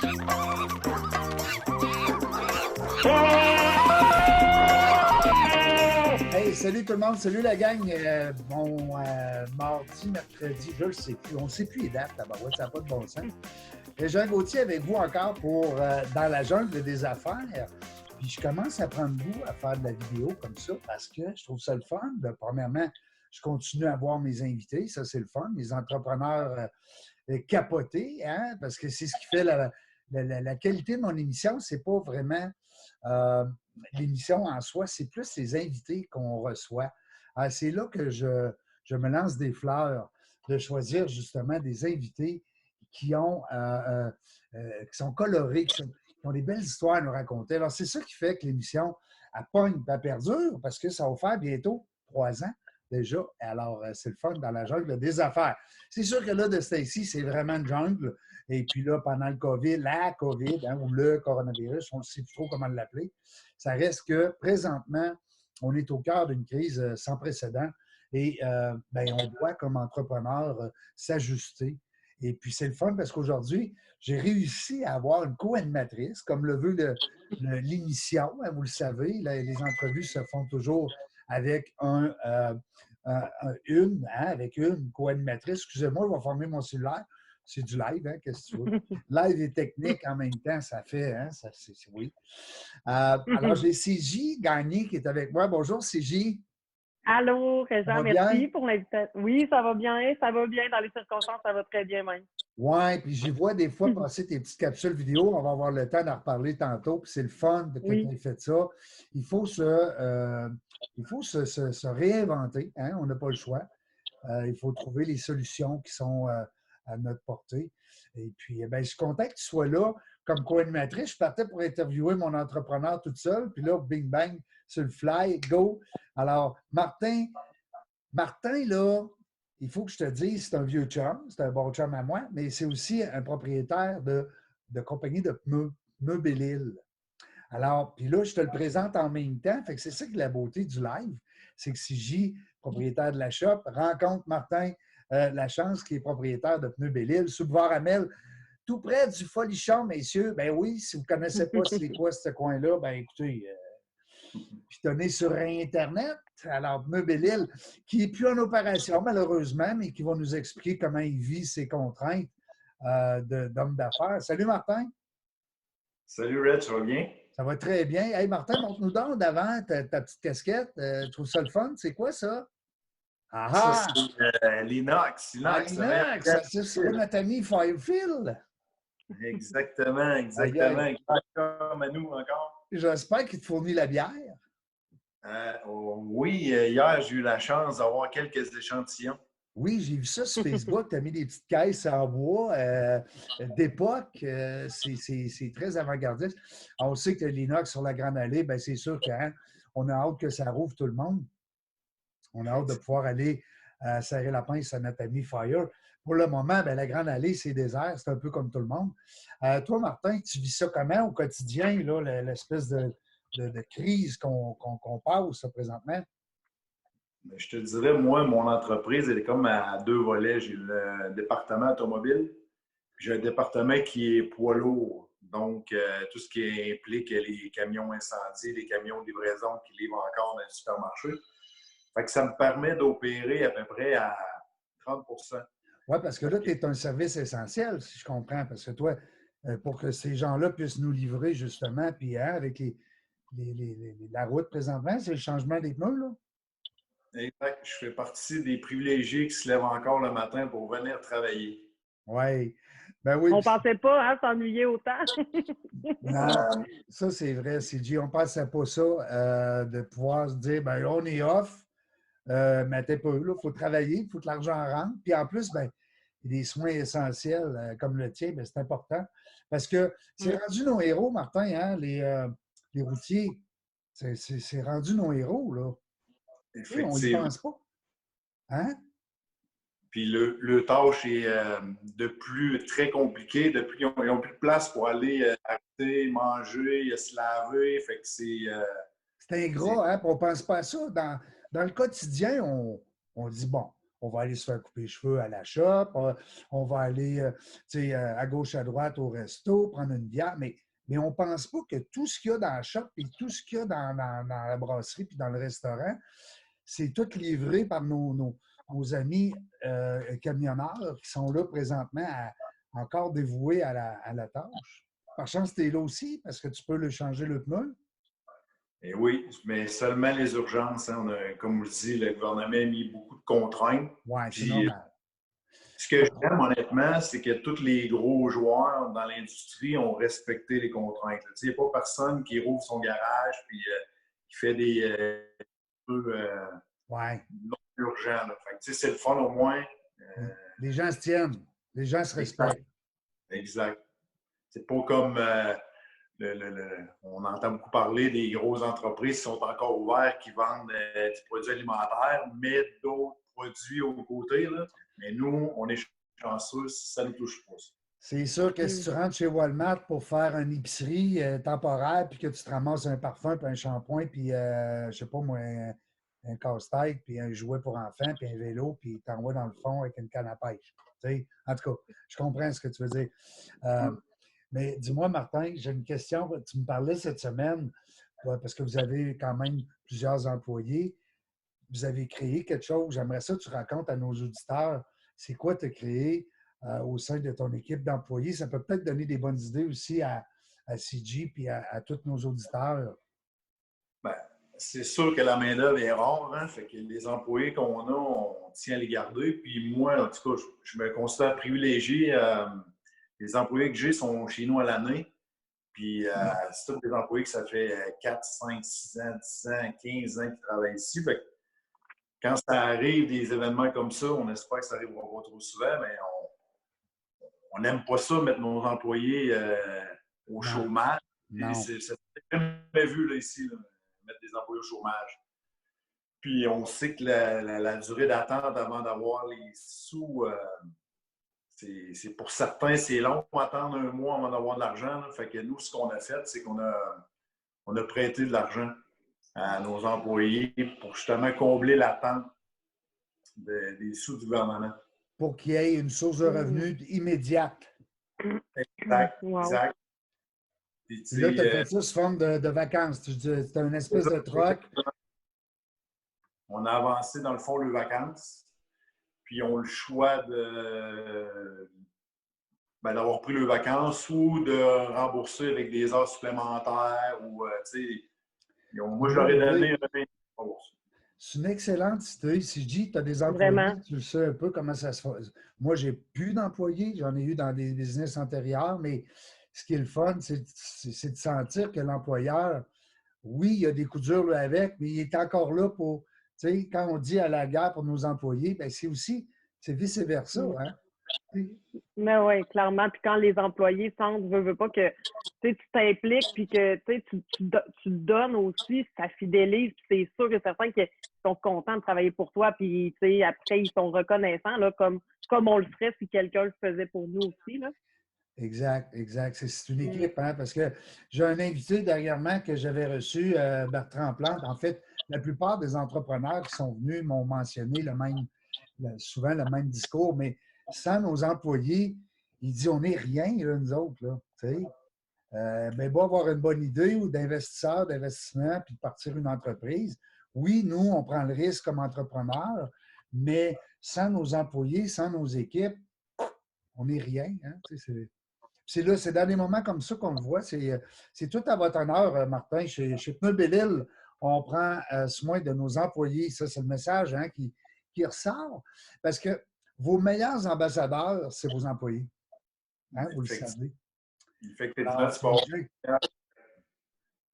Hey, salut tout le monde, salut la gang. Mardi, mercredi, je ne sais plus. On ne sait plus les dates, ouais, ça n'a pas de bon sens. Et Jean Gauthier avec vous encore pour Dans la jungle des affaires. Puis je commence à prendre goût à faire de la vidéo comme ça parce que je trouve ça le fun. Premièrement, je continue à voir mes invités, ça c'est le fun, mes entrepreneurs capotés, hein, parce que c'est ce qui fait la qualité de mon émission, c'est pas vraiment l'émission en soi, c'est plus les invités qu'on reçoit. C'est là que je me lance des fleurs de choisir justement des invités qui sont colorés, qui ont des belles histoires à nous raconter. Alors, c'est ça qui fait que l'émission, elle pogne, elle perdure, parce que ça va faire bientôt 3 ans déjà. Alors, c'est le fun dans la jungle des affaires. C'est sûr que là, de Stacy, c'est vraiment une jungle. Et puis là, pendant le COVID, la COVID, hein, ou le coronavirus, on ne sait plus trop comment l'appeler, ça reste que présentement, on est au cœur d'une crise sans précédent et on doit, comme entrepreneur, s'ajuster. Et puis, c'est le fun parce qu'aujourd'hui, j'ai réussi à avoir une co-animatrice, comme le veut l'émission. Hein, vous le savez, les entrevues se font toujours avec avec une co-animatrice. Excusez-moi, je vais fermer mon cellulaire. C'est du live, hein, qu'est-ce que tu veux? Live et technique en même temps, ça fait, hein, oui. Alors, j'ai CJ Gagné qui est avec moi. Bonjour, CJ. Allô, Régent, merci pour l'invitation. Oui, ça va bien dans les circonstances, ça va très bien même. Oui, puis j'y vois des fois passer tes petites capsules vidéo. On va avoir le temps d'en reparler tantôt. Puis c'est le fun que tu aies fait ça. Il faut se réinventer. Hein? On n'a pas le choix. Il faut trouver les solutions qui sont à notre portée. Et puis, je suis content que tu sois là comme co-animatrice. Je partais pour interviewer mon entrepreneur toute seule. Puis là, bing bang, sur le fly, go. Alors, Martin, là, il faut que je te dise, c'est un vieux chum, c'est un bon chum à moi, mais c'est aussi un propriétaire de compagnie de pneus Belle-Île. Alors, puis là, je te le présente en même temps. Fait que c'est ça qui est la beauté du live. C'est que si J, propriétaire de la shop, rencontre Martin Lachance, qui est propriétaire de pneus Belle-Île, sous Boulevard Amel, tout près du Folichon, messieurs. Ben oui, si vous ne connaissez pas c'est quoi ce coin-là, ben écoutez, puis tenez sur Internet. Alors, pneus Belle-Île, qui n'est plus en opération, malheureusement, mais qui va nous expliquer comment il vit ses contraintes d'homme d'affaires. Salut, Martin. Salut, Red, ça va bien? Ça va très bien. Hey, Martin, montre-nous donc d'avant ta petite casquette. Je trouve ça le fun. C'est quoi ça? Ça, c'est l'Inox. L'Inox, c'est sur notre ami Firefield. Exactement. Comme à nous encore. J'espère qu'il te fournit la bière. Oui, hier, j'ai eu la chance d'avoir quelques échantillons. Oui, j'ai vu ça sur Facebook. Tu as mis des petites caisses en bois d'époque. C'est très avant-gardiste. On sait que l'Inox sur la Grande Allée, ben, c'est sûr qu'on a hâte que ça rouvre tout le monde. On a hâte de pouvoir aller serrer la pince à notre ami Fire. Pour le moment, ben, la Grande Allée, c'est désert. C'est un peu comme tout le monde. Toi, Martin, tu vis ça comment au quotidien, là, l'espèce de crise qu'on passe présentement? Je te dirais, moi, mon entreprise, elle est comme à deux volets. J'ai le département automobile, puis j'ai un département qui est poids lourd. Donc, tout ce qui implique les camions incendiés, les camions de livraison qui livrent encore dans les supermarchés. Fait que ça me permet d'opérer à peu près à 30 %. Oui, parce que là, tu es un service essentiel, si je comprends. Parce que toi, pour que ces gens-là puissent nous livrer, justement, puis avec la route présentement, c'est le changement des pneus, là? Exact. Je fais partie des privilégiés qui se lèvent encore le matin pour venir travailler. Ouais. Ben oui. On ne pensait pas s'ennuyer autant. Non, ça c'est vrai, CJ. On ne pensait pas ça, de pouvoir se dire, ben on est off, mais t'es pas là, il faut travailler, il faut que l'argent rentre. Puis en plus, ben, des soins essentiels comme le tien, ben, c'est important. Parce que c'est rendu nos héros, Martin, hein, les routiers. C'est rendu nos héros, là. On n'y pense pas. Hein? Puis le tâche est de plus très compliqué. Depuis qu'ils n'ont plus de place pour aller arrêter, manger, se laver. Fait que c'est ingrat, hein? On ne pense pas à ça. Dans le quotidien, on dit, bon, on va aller se faire couper les cheveux à la shop, on va aller à gauche, à droite au resto, prendre une bière, mais on ne pense pas que tout ce qu'il y a dans la shop et tout ce qu'il y a dans la brasserie puis dans le restaurant, c'est tout livré par nos amis camionneurs qui sont là présentement encore dévoués à la tâche. Par chance, tu es là aussi parce que tu peux le changer le pneu. Et oui, mais seulement les urgences. Hein. Comme je dis, le gouvernement a mis beaucoup de contraintes. Oui, c'est Puis, normal. ce que j'aime honnêtement, c'est que tous les gros joueurs dans l'industrie ont respecté les contraintes. Il n'y a pas personne qui rouvre son garage et qui fait des peu non urgents. C'est le fun au moins. Les gens se tiennent, les gens se respectent. Exact. C'est pas comme on entend beaucoup parler des grosses entreprises qui sont encore ouvertes, qui vendent des produits alimentaires, mais d'autres produits aux côtés. Là. Mais nous, on est chanceux si ça ne nous touche pas. C'est sûr que si tu rentres chez Walmart pour faire une épicerie temporaire, puis que tu te ramasses un parfum, puis un shampoing, puis, je sais pas moi, un casse-tête, puis un jouet pour enfants, puis un vélo, puis t'envoies dans le fond avec une canne à pêche. En tout cas, je comprends ce que tu veux dire. Mais dis-moi, Martin, j'ai une question. Tu me parlais cette semaine, parce que vous avez quand même plusieurs employés. Vous avez créé quelque chose. J'aimerais ça que tu racontes à nos auditeurs. C'est quoi tu as créé au sein de ton équipe d'employés? Ça peut peut-être donner des bonnes idées aussi à CG et à tous nos auditeurs. Ben, c'est sûr que la main-d'œuvre est rare. Hein? Fait que les employés qu'on a, on tient à les garder. Puis moi, en tout cas, je me considère privilégié. Les employés que j'ai sont chez nous à l'année. Puis c'est tous des employés que ça fait 4, 5, 6 ans, 10 ans, 15 ans qu'ils travaillent ici. Fait que quand ça arrive, des événements comme ça, on espère que ça n'arrivera pas trop souvent, mais on n'aime pas ça, mettre nos employés au chômage. C'est jamais vu là, ici, là, mettre des employés au chômage. Puis on sait que la durée d'attente avant d'avoir les sous, c'est pour certains, c'est long. On attendre un mois avant d'avoir de l'argent. Là. Fait que nous, ce qu'on a fait, c'est qu'on a prêté de l'argent à nos employés pour justement combler l'attente des sous du gouvernement. Pour qu'il y ait une source de revenus immédiate. Exact, wow. exact. Puis là, tu as fait ça sous forme de vacances. C'était une espèce de troc. On a avancé, dans le fond, les vacances. Puis ils ont le choix d'avoir pris les vacances ou de rembourser avec des heures supplémentaires. Ou, moi, je leur ai donné un rembourse. C'est une excellente idée. Si je dis que tu as des employés, Vraiment. tu le sais un peu comment ça se fait. Moi, j'ai plus d'employés. J'en ai eu dans des business antérieurs, mais ce qui est le fun, c'est de sentir que l'employeur, oui, il y a des coups durs là, avec, mais il est encore là pour, tu sais, quand on dit à la guerre pour nos employés, bien, c'est vice-versa. Hein? Mais oui, clairement. Puis quand les employés sentent, veux pas que tu t'impliques, puis que tu le donnes aussi, ça fidélise. Puis c'est sûr que certains qui sont contents de travailler pour toi, puis après, ils sont reconnaissants, là, comme on le ferait si quelqu'un le faisait pour nous aussi. Là. Exact, exact. C'est une équipe, hein, parce que j'ai un invité dernièrement que j'avais reçu, Bertrand Plante. En fait, la plupart des entrepreneurs qui sont venus m'ont mentionné souvent le même discours, mais sans nos employés, il dit on n'est rien, là, nous autres. Là, mais beau avoir une bonne idée ou d'investissement, puis de partir une entreprise. Oui, nous, on prend le risque comme entrepreneur, mais sans nos employés, sans nos équipes, on n'est rien. Hein, c'est dans des moments comme ça qu'on le voit. C'est tout à votre honneur, Martin. Chez Pneus Belle-Île, on prend soin de nos employés. Ça, c'est le message hein, qui ressort. Parce que vos meilleurs ambassadeurs, c'est vos employés. Hein, vous le savez. Effectivement,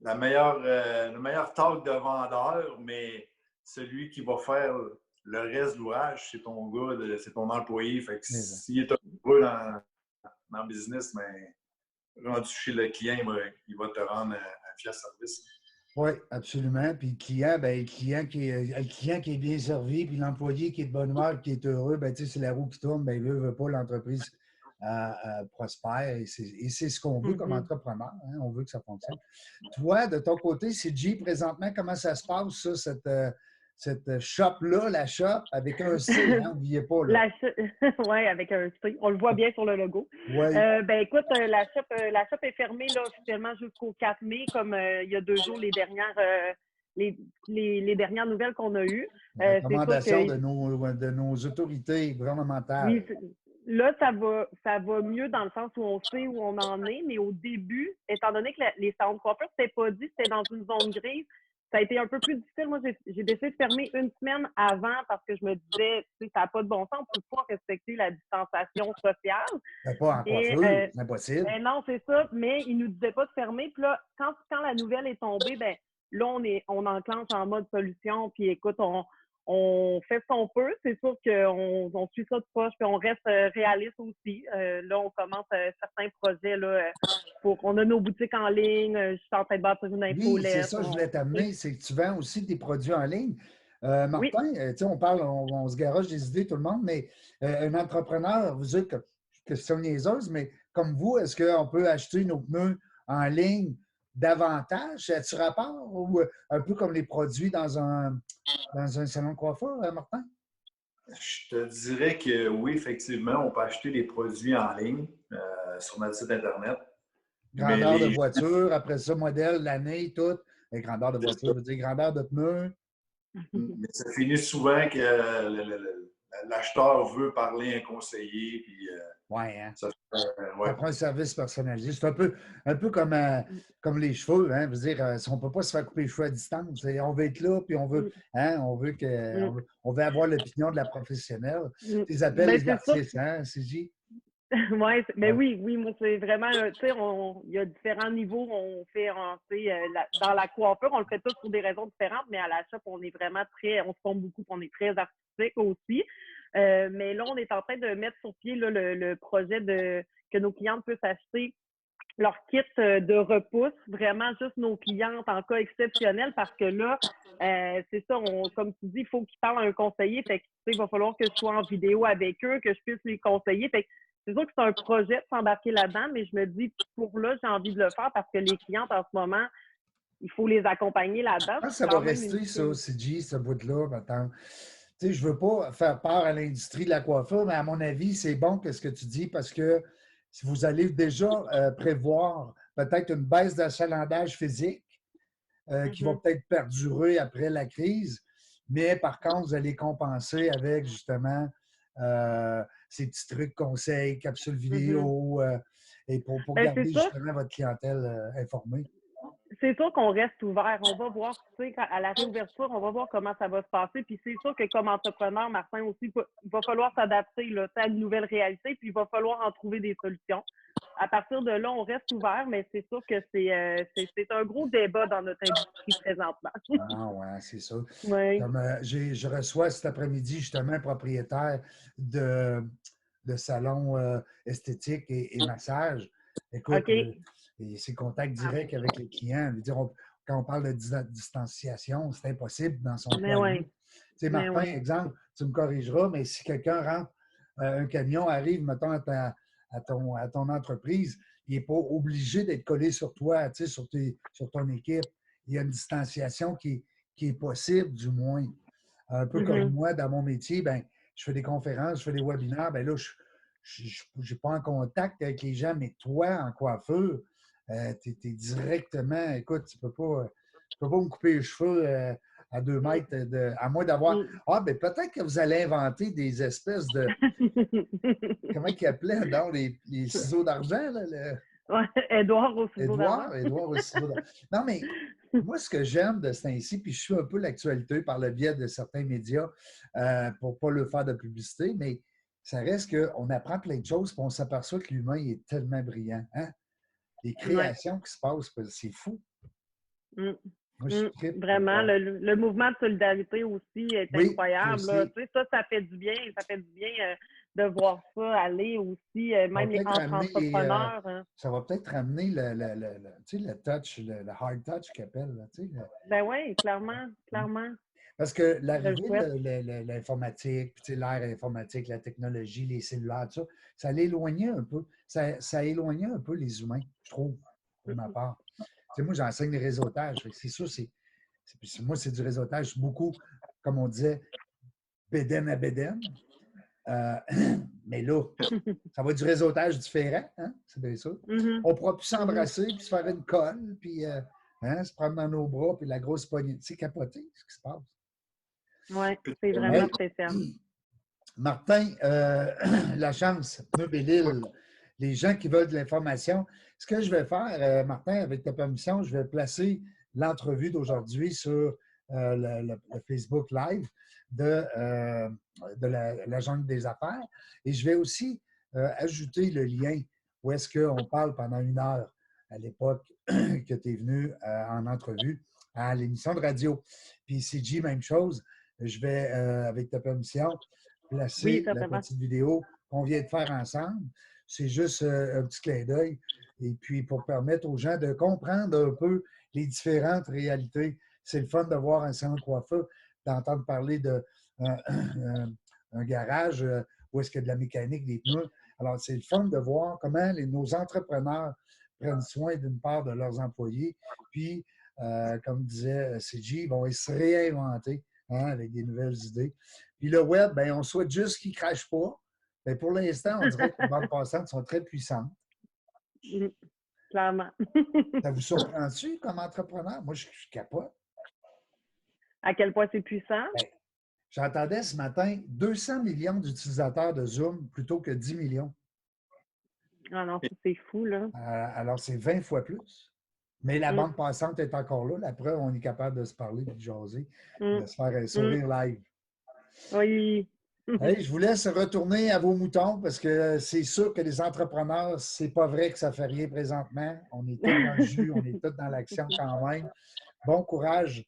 le meilleur talk de vendeur, mais celui qui va faire le reste de l'ouvrage, c'est ton gars, c'est ton employé. Fait que s'il est heureux dans le business, mais rendu chez le client, il va te rendre un fier service. Oui, absolument. Puis le client qui est bien servi, puis l'employé qui est de bonne humeur, qui est heureux, ben, c'est la roue qui tourne, ben, il veut pas l'entreprise prospère. Et c'est ce qu'on veut comme entrepreneur. Hein, on veut que ça fonctionne. Toi, de ton côté, CG, présentement, comment ça se passe, ça, cette shop-là, la shop, avec un C, hein, n'oubliez pas, là. Oui, avec un C. On le voit bien sur le logo. Oui. Ben écoute, la shop est fermée là, officiellement jusqu'au 4 mai, comme il y a 2 jours, les dernières nouvelles qu'on a eues. C'est sûr Recommandation que de nos autorités gouvernementales. oui, là, ça va mieux dans le sens où on sait où on en est, mais au début, étant donné que les salons de coiffure, c'était pas dit, c'était dans une zone grise, ça a été un peu plus difficile. Moi, j'ai décidé de fermer une semaine avant parce que je me disais, tu sais, ça n'a pas de bon sens, on ne peut pas respecter la distanciation sociale. Pas en coiffure, c'est impossible. Non, c'est ça, mais ils ne nous disaient pas de fermer. Puis là, quand la nouvelle est tombée, ben là, on enclenche en mode solution, puis écoute, on fait ce qu'on peut. C'est sûr qu'on suit ça de proche, puis on reste réaliste aussi. Là, on commence certains projets. Là, on a nos boutiques en ligne. Je suis en train de bâtir une infolette. Oui, c'est ça, je voulais t'amener. C'est que tu vends aussi des produits en ligne. Martin, tu sais, on se garoche des idées, tout le monde, mais un entrepreneur, vous dites que c'est une niaiseuse, mais comme vous, est-ce qu'on peut acheter nos pneus en ligne davantage? As-tu rapport ou un peu comme les produits dans un salon de coiffure, Martin? Je te dirais que oui, effectivement, on peut acheter des produits en ligne sur notre site Internet. Grandeur de voiture, après ça, modèle, l'année, tout. Et grandeur de voiture, je veux dire grandeur de pneus. Mais ça finit souvent que l'acheteur veut parler à un conseiller. Puis, hein? Ça prend un service personnalisé. C'est un peu comme les cheveux. Hein? Je veux dire, on ne peut pas se faire couper les cheveux à distance. On veut être là, puis on veut avoir l'opinion de la professionnelle. Ils appellent les artistes, hein, CJ? Oui, moi, c'est vraiment, tu sais, il y a différents niveaux. On fait, dans la coiffure, on le fait tous pour des raisons différentes, mais à la shop, on est vraiment on se compte beaucoup, on est très artistique aussi. Mais là, on est en train de mettre sur pied là, le projet que nos clientes puissent acheter leur kit de repousse, vraiment juste nos clientes en cas exceptionnel, parce que là, c'est ça, comme tu dis, il faut qu'ils parlent à un conseiller. Fait que, il va falloir que je sois en vidéo avec eux, que je puisse les conseiller. Fait que, c'est sûr que c'est un projet de s'embarquer là-dedans, mais je me dis, pour là, j'ai envie de le faire parce que les clientes, en ce moment, il faut les accompagner là-dedans. Ça va rester, ça, CJ, ce bout-là, maintenant. Tu sais, je ne veux pas faire peur à l'industrie de la coiffure, mais à mon avis, c'est bon ce que tu dis parce que si vous allez déjà prévoir peut-être une baisse d'achalandage physique qui va peut-être perdurer après la crise, mais par contre, vous allez compenser avec justement ces petits trucs conseils, capsules vidéo, et pour garder justement votre clientèle informée. C'est sûr qu'on reste ouvert. On va voir, tu sais, à la réouverture, on va voir comment ça va se passer. Puis c'est sûr que comme entrepreneur, Martin aussi, il va falloir s'adapter là, à une nouvelle réalité, puis il va falloir en trouver des solutions. À partir de là, on reste ouvert, mais c'est sûr que c'est un gros débat dans notre industrie présentement. Ah ouais, c'est ça. Oui. Comme, je reçois cet après-midi justement un propriétaire de salon esthétique et massage. Écoute, c'est contact direct avec les clients. Quand on parle de distanciation, c'est impossible dans son plan. Tu sais, Martin, exemple, tu me corrigeras, mais si quelqu'un rentre, un camion arrive, mettons, à ton entreprise, il n'est pas obligé d'être collé sur toi, tu sais, sur ton équipe. Il y a une distanciation qui est possible, du moins. Un peu comme moi, dans mon métier, ben, je fais des conférences, je fais des webinaires, ben là, je n'ai pas en contact avec les gens, mais toi, en coiffure, tu es directement, écoute, tu peux pas me couper les cheveux à 2 mètres, à moins d'avoir... Ah, ben peut-être que vous allez inventer des espèces de... Comment ils appelaient, donc, les ciseaux d'argent, là? Édouard au ciseau d'argent. Édouard au ciseau d'argent. Non, mais moi, ce que j'aime de ce temps-ci, puis je suis un peu l'actualité par le biais de certains médias pour ne pas le faire de publicité, mais ça reste qu'on apprend plein de choses et on s'aperçoit que l'humain est tellement brillant. Hein? Les créations qui se passent, c'est fou. Moi, vraiment, le mouvement de solidarité aussi est incroyable. Là. Tu sais, ça fait du bien. Ça fait du bien de voir ça aller aussi, même les entrepreneurs. Ça va peut-être ramener le touch, le hard touch qu'ils appellent. Ben oui, clairement. Parce que l'arrivée de l'informatique, l'ère informatique, la technologie, les cellulaires, tout ça, ça l'éloignait un peu. Ça éloignait un peu les humains, je trouve, pour ma part. Moi, j'enseigne les réseautages. C'est sûr, moi, c'est du réseautage beaucoup comme on disait, bédaine à bédaine. Mais là, ça va être du réseautage différent, hein? C'est bien ça. On ne pourra plus s'embrasser, puis se faire une colle, puis se prendre dans nos bras, puis la grosse poignée. C'est capoté, ce qui se passe. Oui, c'est vraiment spécial. Martin, la chance, Pneus Belle-Île, les gens qui veulent de l'information. Ce que je vais faire, Martin, avec ta permission, je vais placer l'entrevue d'aujourd'hui sur le Facebook Live de la jungle des affaires. Et je vais aussi ajouter le lien où est-ce qu'on parle pendant 1 heure à l'époque que tu es venu en entrevue à l'émission de radio. Puis CG, même chose. Je vais, avec ta permission, placer la petite vidéo qu'on vient de faire ensemble. C'est juste un petit clin d'œil. Et puis, pour permettre aux gens de comprendre un peu les différentes réalités. C'est le fun de voir un salon de coiffeur, d'entendre parler d'un garage où est-ce qu'il y a de la mécanique, des pneus. Alors, c'est le fun de voir comment nos entrepreneurs prennent soin d'une part de leurs employés. Puis, comme disait CG, ils vont se réinventer avec des nouvelles idées. Puis le web, bien, on souhaite juste qu'il ne crache pas. Mais pour l'instant, on dirait que les bandes passantes sont très puissantes. Clairement. Ça vous surprend-tu comme entrepreneur? Moi, je capote. À quel point c'est puissant? Bien, j'entendais ce matin 200 millions d'utilisateurs de Zoom plutôt que 10 millions. Ah non, c'est fou, là. Alors, c'est 20 fois plus. Mais la bande passante est encore là. La preuve, on est capable de se parler, de jaser, de se faire un sourire live. Oui. Hey, je vous laisse retourner à vos moutons parce que c'est sûr que les entrepreneurs, c'est pas vrai que ça fait rien présentement. On est tous dans le jus, on est tous dans l'action quand même. Bon courage.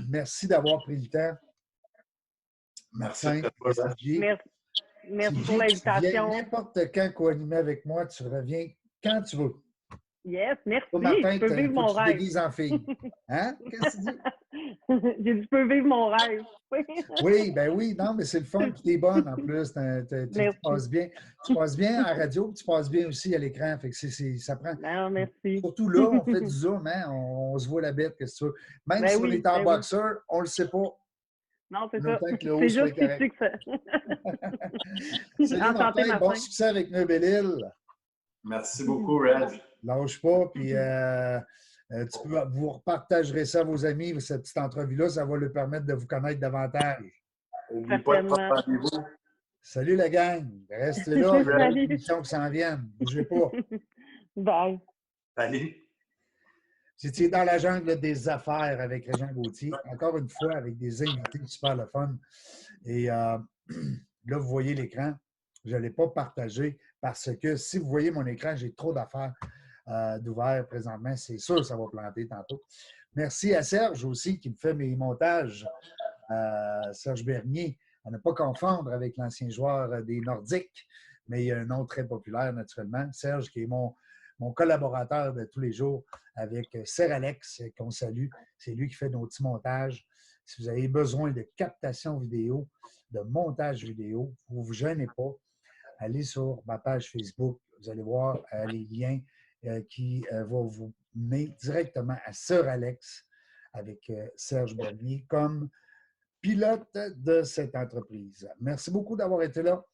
Merci d'avoir pris le temps. Martin, Merci pour l'invitation. Tu viens n'importe quand co-animer avec moi, tu reviens quand tu veux. Yes, merci. Martin, je peux vivre mon rêve. Tu te déguises en fille. Hein? Qu'est-ce que tu dis? J'ai dit, je peux vivre mon rêve. Oui, ben oui, non, mais c'est le fun, puis t'es bonne en plus. Tu passes bien. Tu passes bien à la radio, puis tu passes bien aussi à l'écran. Fait que ça prend. Non, merci. Surtout là, on fait du zoom, hein? On se voit la bête, qu'est-ce que tu veux. Même si on est en boxeur, on ne le sait pas. Non, c'est ça. C'est juste que ça. Salut Martin, bon succès avec Pneus Belle-Île. Merci beaucoup, Reg. Lâche pas, puis vous repartagerez ça à vos amis, cette petite entrevue-là, ça va leur permettre de vous connaître davantage. N'oubliez pas de prendre rendez-vous. Salut la gang, restez là, il y a des émissions qui s'en viennent, bougez pas. Bye. Salut. C'était dans la jungle des affaires avec Régent Gauthier, encore une fois avec des invités super le fun. Et là, vous voyez l'écran, je ne l'ai pas partagé parce que si vous voyez mon écran, j'ai trop d'affaires d'ouvert présentement. C'est sûr ça va planter tantôt. Merci à Serge aussi qui me fait mes montages. Serge Bernier, à ne pas confondre avec l'ancien joueur des Nordiques, mais il y a un nom très populaire naturellement. Serge qui est mon collaborateur de tous les jours avec Ser Alex qu'on salue. C'est lui qui fait nos petits montages. Si vous avez besoin de captation vidéo, de montage vidéo, vous ne vous gênez pas. Allez sur ma page Facebook. Vous allez voir les liens qui vont vous mener directement à Ser Alex avec Serge Bernier comme pilote de cette entreprise. Merci beaucoup d'avoir été là.